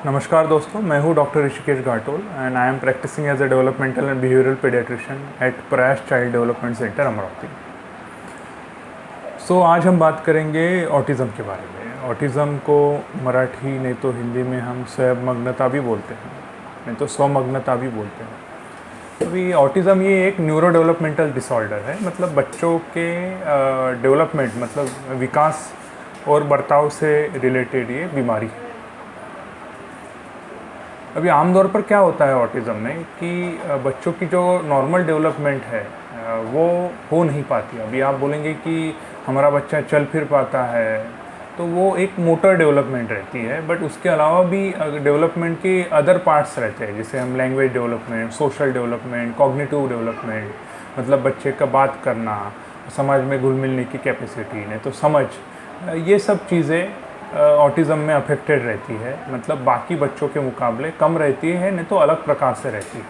नमस्कार दोस्तों, मैं हूं doctor Rishikesh Ghatol and I am practising as a developmental and behavioural paediatrician at Prayas child development centre Amravati. आज हम बात करेंगे ऑटिज़म के बारे में। ऑटिज़म को मराठी नहीं तो हिंदी में हम स्वयंमग्नता भी बोलते हैं, नहीं तो स्वमग्नता भी बोलते हैं। अभी ऑटिज़म ये एक न्यूरो डेवलपमेंटल डिसऑर्डर है, मतलब बच्चों के डेवलपमेंट मतलब विकास और बर्ताव से रिलेटेड ये बीमारी है। अभी आमतौर पर क्या होता है ऑटिज़म में कि बच्चों की जो नॉर्मल डेवलपमेंट है वो हो नहीं पाती। अभी आप बोलेंगे कि हमारा बच्चा चल फिर पाता है, तो वो एक मोटर डेवलपमेंट रहती है, बट उसके अलावा भी डेवलपमेंट के अदर पार्ट्स रहते हैं, जैसे हम language development, social development, cognitive development, मतलब बच्चे का बात करना, समाज में घुल मिलने की कैपेसिटी, नहीं तो समझ, ये सब चीज़ें ऑटिज़म में अफेक्टेड रहती है, मतलब बाकी बच्चों के मुकाबले कम रहती है, नहीं तो अलग प्रकार से रहती है।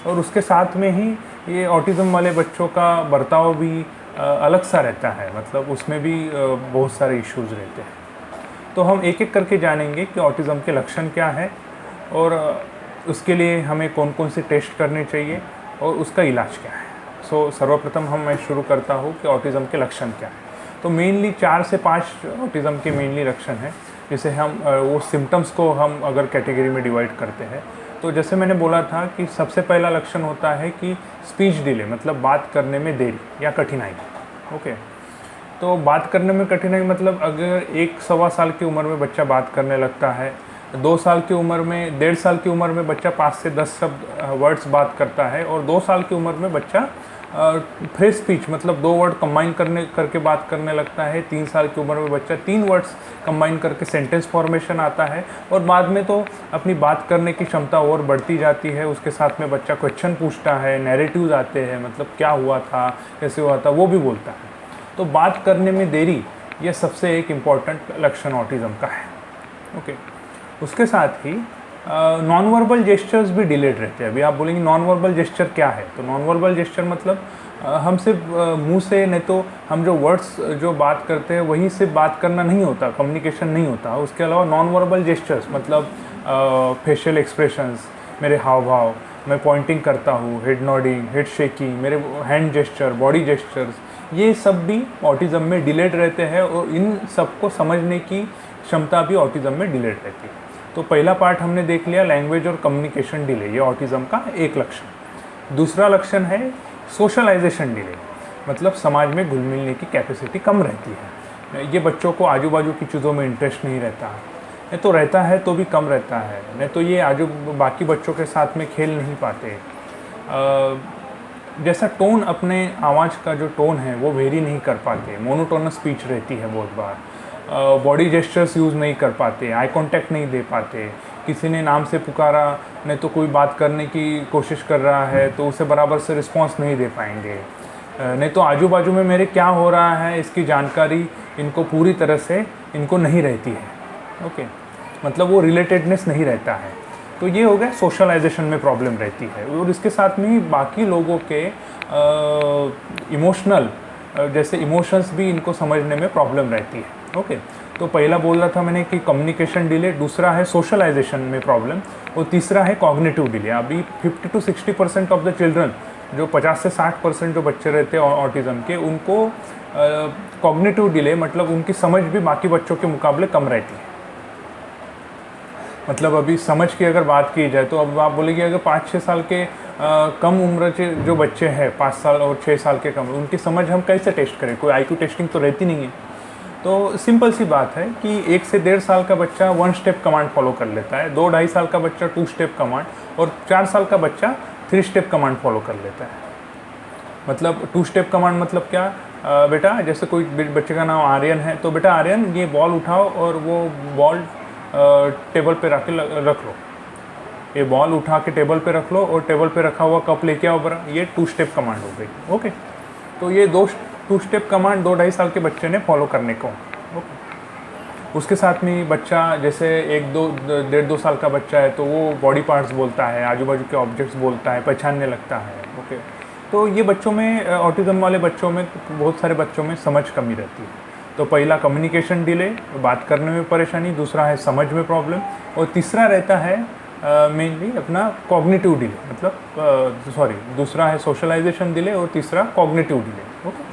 और उसके साथ में ही ये ऑटिज़म वाले बच्चों का बर्ताव भी अलग सा रहता है, मतलब उसमें भी बहुत सारे इश्यूज़ रहते हैं। तो हम एक एक करके जानेंगे कि ऑटिज़म के लक्षण क्या है और उसके लिए हमें कौन कौन से टेस्ट करने चाहिए और उसका इलाज क्या है। सर्वप्रथम मैं शुरू करता हूँ कि ऑटिज़म के लक्षण क्या है। तो मेनली 4 से 5 ऑटिज़म के मेनली लक्षण हैं, जिसे हम वो सिम्टम्स को हम अगर कैटेगरी में डिवाइड करते हैं। तो जैसे मैंने बोला था कि सबसे पहला लक्षण होता है कि स्पीच डिले, मतलब बात करने में देरी या कठिनाई। ओके, तो बात करने में कठिनाई मतलब अगर 1-1.25 साल की उम्र में बच्चा बात करने लगता है, 2 साल की उम्र में, 1.5 साल की उम्र में बच्चा 5 से 10 शब्द वर्ड्स बात करता है, और 2 साल की उम्र में बच्चा फ्रेश स्पीच मतलब 2 वर्ड कंबाइन करके बात करने लगता है। 3 साल की उम्र में बच्चा 3 वर्ड्स कंबाइन करके सेंटेंस फॉर्मेशन आता है, और बाद में तो अपनी बात करने की क्षमता और बढ़ती जाती है। उसके साथ में बच्चा क्वेश्चन पूछता है, नैरेटिव्स आते हैं, मतलब क्या हुआ था, कैसे हुआ था, वो भी बोलता है। तो बात करने में देरी, ये सबसे एक इम्पॉर्टेंट लक्षण ऑटिज़म का है। ओके, उसके साथ ही नॉन वर्बल जेस्चर्स भी डिलेड रहते हैं। अभी आप बोलेंगे नॉन वर्बल जेस्चर क्या है, तो नॉन वर्बल जेस्चर मतलब हम सिर्फ मुंह से, नहीं तो हम जो वर्ड्स जो बात करते हैं वहीं से बात करना नहीं होता, कम्युनिकेशन नहीं होता। उसके अलावा नॉन वर्बल जेस्चर्स मतलब फेशियल एक्सप्रेशंस, मेरे हाव भाव, मैं पॉइंटिंग करता हूँ, हेड नॉडिंग, हेड शेकिंग, मेरे हैंड जेस्चर, बॉडी जेस्चर्स, ये सब भी ऑटिज़म में डिलेड रहते हैं, और इन सबको समझने की क्षमता भी ऑटिज़म में डिलेड रहती है। तो पहला पार्ट हमने देख लिया, लैंग्वेज और कम्युनिकेशन डिले, ये ऑटिज़म का एक लक्षण। दूसरा लक्षण है सोशलाइजेशन डिले, मतलब समाज में घुल मिलने की कैपेसिटी कम रहती है। ये बच्चों को आजू बाजू की चीज़ों में इंटरेस्ट नहीं रहता, नहीं तो रहता है तो भी कम रहता है, नहीं तो ये बाकी बच्चों के साथ में खेल नहीं पाते। जैसा टोन, अपने आवाज़ का जो टोन है वो वेरी नहीं कर पाते, मोनोटोनस स्पीच रहती है बहुत बार। बॉडी जेस्चर्स यूज़ नहीं कर पाते, आई कांटेक्ट नहीं दे पाते, किसी ने नाम से पुकारा, नहीं तो कोई बात करने की कोशिश कर रहा है तो उसे बराबर से रिस्पांस नहीं दे पाएंगे, नहीं तो आजू बाजू में मेरे क्या हो रहा है इसकी जानकारी इनको पूरी तरह से इनको नहीं रहती है। ओके, मतलब वो रिलेटेडनेस नहीं रहता है। तो ये हो गया सोशलाइजेशन में प्रॉब्लम रहती है, और इसके साथ में ही बाकी लोगों के इमोशनल जैसे इमोशंस भी इनको समझने में प्रॉब्लम रहती है। ओके, तो पहला बोल रहा था मैंने कि कम्युनिकेशन डिले, दूसरा है सोशलाइजेशन में प्रॉब्लम, और तीसरा है कॉग्निटिव डिले। अभी 50 to 60% ऑफ द चिल्ड्रन, जो 50 से 60% जो बच्चे रहते हैं ऑटिज़म के, उनको कॉग्निटिव डिले मतलब उनकी समझ भी बाकी बच्चों के मुकाबले कम रहती है। मतलब अभी समझ की अगर बात की जाए तो अब आप बोलेंगे अगर 5-6 साल के कम उम्र के जो बच्चे हैं, 5 साल और 6 साल के कम, उनकी समझ हम कैसे टेस्ट करें, कोई IQ टेस्टिंग तो रहती नहीं है। तो सिंपल सी बात है कि 1 से 1.5 साल का बच्चा 1 स्टेप कमांड फॉलो कर लेता है, 2-2.5 साल का बच्चा 2 स्टेप कमांड, और 4 साल का बच्चा 3 स्टेप कमांड फॉलो कर लेता है। मतलब 2 स्टेप कमांड मतलब क्या, बेटा जैसे कोई बच्चे का नाम आर्यन है, तो बेटा आर्यन ये बॉल उठाओ और वो बॉल टेबल पे रख लो, ये बॉल उठा के टेबल पे रख लो और टेबल पे रखा हुआ कप लेके आओ बरा, ये 2 स्टेप कमांड हो गई। ओके, तो ये 2 स्टेप कमांड 2-2.5 साल के बच्चे ने फॉलो करने को। ओके, उसके साथ में बच्चा जैसे 1-2 साल का बच्चा है तो वो बॉडी पार्ट्स बोलता है, आजू बाजू के ऑब्जेक्ट्स बोलता है, पहचानने लगता है। ओके, तो ये बच्चों में, ऑटिज़म वाले बच्चों में, बहुत सारे बच्चों में समझ कमी रहती है। तो पहला कम्युनिकेशन डिले, बात करने में परेशानी, दूसरा है समझ में प्रॉब्लम, और तीसरा रहता है मेनली अपना कॉग्निटिव डिले, मतलब दूसरा है सोशलाइजेशन डिले और तीसरा कॉग्निटिव डिले। ओके,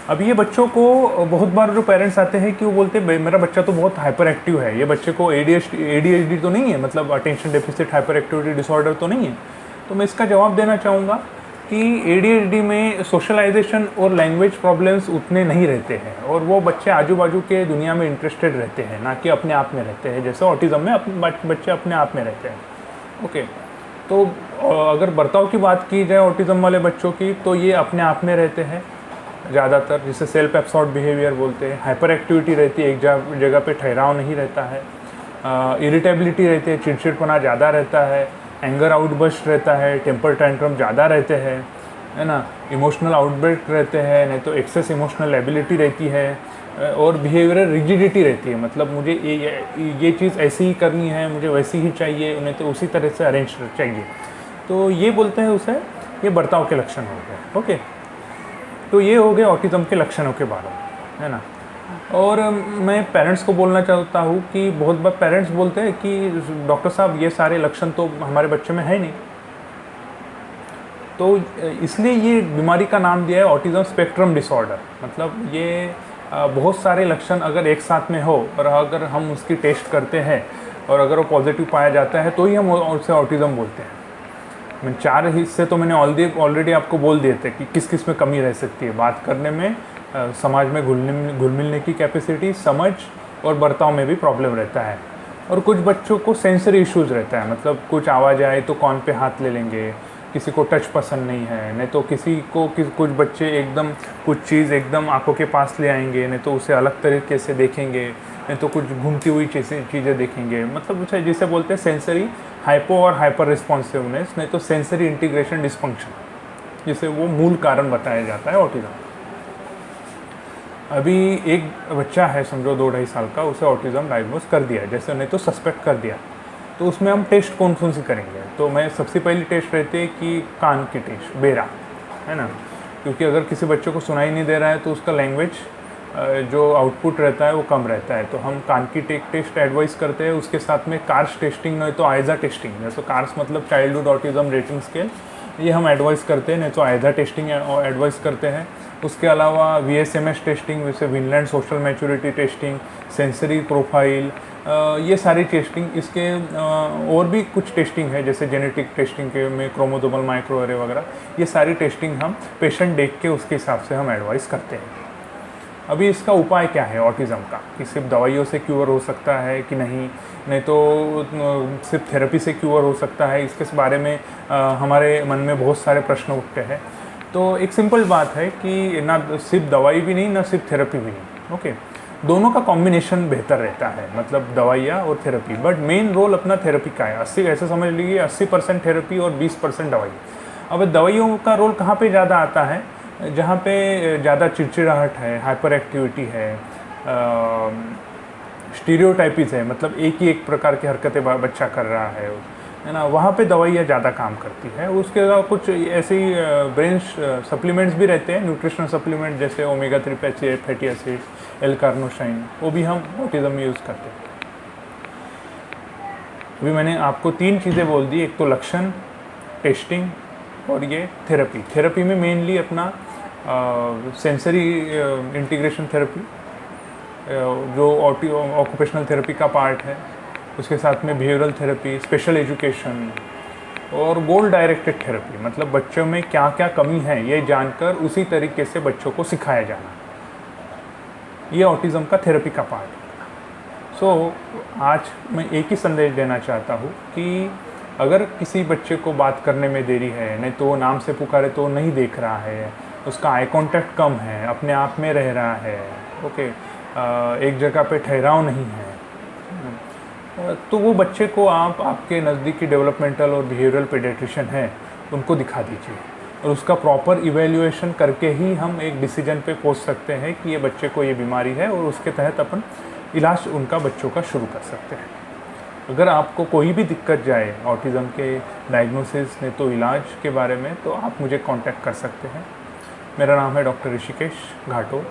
अब ये बच्चों को बहुत बार जो पेरेंट्स आते हैं कि वो बोलते हैं मेरा बच्चा तो बहुत हाइपर एक्टिव है, ये बच्चे को ADHD तो नहीं है, मतलब attention deficit hyper activity disorder तो नहीं है। तो मैं इसका जवाब देना चाहूँगा कि ADHD में सोशलाइजेशन और लैंग्वेज प्रॉब्लम्स उतने नहीं रहते हैं, और वो बच्चे आजू बाजू के दुनिया में इंटरेस्टेड रहते हैं, ना कि अपने आप में रहते हैं, जैसे ऑटिज़म में बच्चे अपने आप में रहते हैं। ओके, तो अगर बर्ताव की बात की जाए ऑटिज़म वाले बच्चों की, तो ये अपने आप में रहते हैं ज़्यादातर, जिसे सेल्फ एब्सॉर्ब बिहेवियर बोलते हैं। हाइपर एक्टिविटी रहती है, एक जगह पे ठहराव नहीं रहता है। इरिटेबिलिटी रहती है, चिड़चिड़पना ज़्यादा रहता है। एंगर आउटबर्स्ट रहता है, टेम्पर टैंट्रम ज़्यादा रहते हैं, है ना। इमोशनल आउटब्रेक रहते हैं, नहीं तो एक्सेस इमोशनल एबिलिटी रहती है, और बिहेवियरल रिजिडिटी रहती है, मतलब मुझे ये चीज़ ऐसी ही करनी है, मुझे वैसी ही चाहिए, उन्हें तो उसी तरह से अरेंज चाहिए। तो ये बोलते हैं उसे, ये बर्ताव के लक्षण हो गए। ओके, तो ये हो गए ऑटिज़म के लक्षणों के बारे में, है ना। और मैं पेरेंट्स को बोलना चाहता हूँ कि बहुत बार पेरेंट्स बोलते हैं कि डॉक्टर साहब ये सारे लक्षण तो हमारे बच्चे में है नहीं, तो इसलिए ये बीमारी का नाम दिया है ऑटिज़म स्पेक्ट्रम डिसऑर्डर। मतलब ये बहुत सारे लक्षण अगर एक साथ में हो और अगर हम उसकी टेस्ट करते हैं और अगर वो पॉजिटिव पाया जाता है तो ही हम उसे ऑटिज़म बोलते हैं। मैं 4 हिस्से तो मैंने ऑलरेडी आपको बोल दिए थे कि किस किस में कमी रह सकती है। बात करने में, समाज में घुल मिलने की कैपेसिटी, समझ और बर्ताव में भी प्रॉब्लम रहता है। और कुछ बच्चों को सेंसरी इश्यूज़ रहता है, मतलब कुछ आवाज़ आए तो कान पे हाथ ले लेंगे, किसी को टच पसंद नहीं है, नहीं तो कुछ बच्चे एकदम कुछ चीज़ एकदम आंखों के पास ले आएंगे, नहीं तो उसे अलग तरीके से देखेंगे, नहीं तो कुछ घूमती हुई चीज़ें देखेंगे। मतलब उसे जिसे बोलते हैं सेंसरी हाइपो और हाइपर रिस्पॉन्सिवनेस, नहीं तो सेंसरी इंटीग्रेशन डिस्फंक्शन, जिसे वो मूल कारण बताया जाता है ऑटिज़म। अभी एक बच्चा है समझो 2-2.5 साल का, उसे ऑटिज़म डायग्नोज कर दिया, जैसे नहीं तो सस्पेक्ट कर दिया, तो उसमें हम टेस्ट कौन सी करेंगे। तो मैं सबसे पहली टेस्ट रहती है कि कान की टेस्ट, बेरा, है ना, क्योंकि अगर किसी बच्चे को सुनाई नहीं दे रहा है तो उसका लैंग्वेज जो आउटपुट रहता है वो कम रहता है, तो हम कान की टेस्ट एडवाइस करते हैं। उसके साथ में कार्स टेस्टिंग, नहीं तो आयजा टेस्टिंग, जैसे कार्स मतलब चाइल्डहुड ऑटिज़म रेटिंग स्केल, ये हम एडवाइस करते हैं, नहीं तो आयजा टेस्टिंग एडवाइस करते हैं। उसके अलावा VSMS टेस्टिंग, जैसे Vinland social maturity testing, sensory profile, ये सारी टेस्टिंग। इसके और भी कुछ टेस्टिंग है, जैसे जेनेटिक टेस्टिंग के में क्रोमोसोमल माइक्रोएरे वगैरह, ये सारी टेस्टिंग हम पेशेंट देख के उसके हिसाब से हम एडवाइस करते हैं। अभी इसका उपाय क्या है ऑटिज़म का, कि सिर्फ दवाइयों से क्योर हो सकता है कि नहीं तो सिर्फ थेरेपी से क्योर हो सकता है, इसके बारे में हमारे मन में बहुत सारे प्रश्न उठते हैं। तो एक सिंपल बात है कि ना सिर्फ दवाई भी नहीं, ना सिर्फ थेरेपी भी नहीं। ओके, दोनों का कॉम्बिनेशन बेहतर रहता है, मतलब दवाइयाँ और थेरेपी, बट मेन रोल अपना थेरेपी का है। 80 ऐसे समझ लीजिए 80% थेरेपी और 20% दवाई। अब दवाइयों का रोल कहाँ पे ज़्यादा आता है, जहाँ पे ज़्यादा चिड़चिड़ाहट है, हाइपर एक्टिविटी है, स्टीरियोटाइपिस है, मतलब एक ही एक प्रकार की हरकतें बच्चा कर रहा है ना, वहाँ पे दवाइयाँ ज़्यादा काम करती है। उसके अलावा कुछ ऐसी ब्रेन सप्लीमेंट्स भी रहते हैं, न्यूट्रिशनल सप्लीमेंट, जैसे ओमेगा-3 फैटी एसिड, L-कार्नोसाइन, वो भी हम ऑटिज़म में यूज़ करते हैं। अभी मैंने आपको 3 चीज़ें बोल दी, एक तो लक्षण, टेस्टिंग और ये थेरेपी। थेरेपी में मेनली अपना सेंसरी इंटीग्रेशन थेरेपी, जो ऑक्यूपेशनल थेरेपी का पार्ट है, उसके साथ में बिहेवियरल थेरेपी, स्पेशल एजुकेशन और गोल डायरेक्टेड थेरेपी, मतलब बच्चों में क्या क्या कमी है ये जानकर उसी तरीके से बच्चों को सिखाया जाना, ये ऑटिज़म का थेरेपी का पार्ट है। सो आज मैं एक ही संदेश देना चाहता हूँ कि अगर किसी बच्चे को बात करने में देरी है, नहीं तो नाम से पुकारे तो नहीं देख रहा है, उसका आई कांटेक्ट कम है, अपने आप में रह रहा है, ओके, एक जगह पे ठहराव नहीं है, तो वो बच्चे को आप आपके नज़दीकी डेवलपमेंटल और बिहेवियरल पेडियाट्रिशियन है उनको दिखा दीजिए, और उसका प्रॉपर इवैल्यूएशन करके ही हम एक डिसीजन पे पहुंच सकते हैं कि ये बच्चे को ये बीमारी है, और उसके तहत अपन इलाज उनका बच्चों का शुरू कर सकते हैं। अगर आपको कोई भी दिक्कत जाए ऑटिज़म के डायग्नोसिस ने तो इलाज के बारे में, तो आप मुझे कांटेक्ट कर सकते हैं। मेरा नाम है डॉक्टर ऋषिकेश घाटो,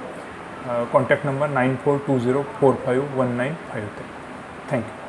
कॉन्टैक्ट नंबर 9420451953। Thank you.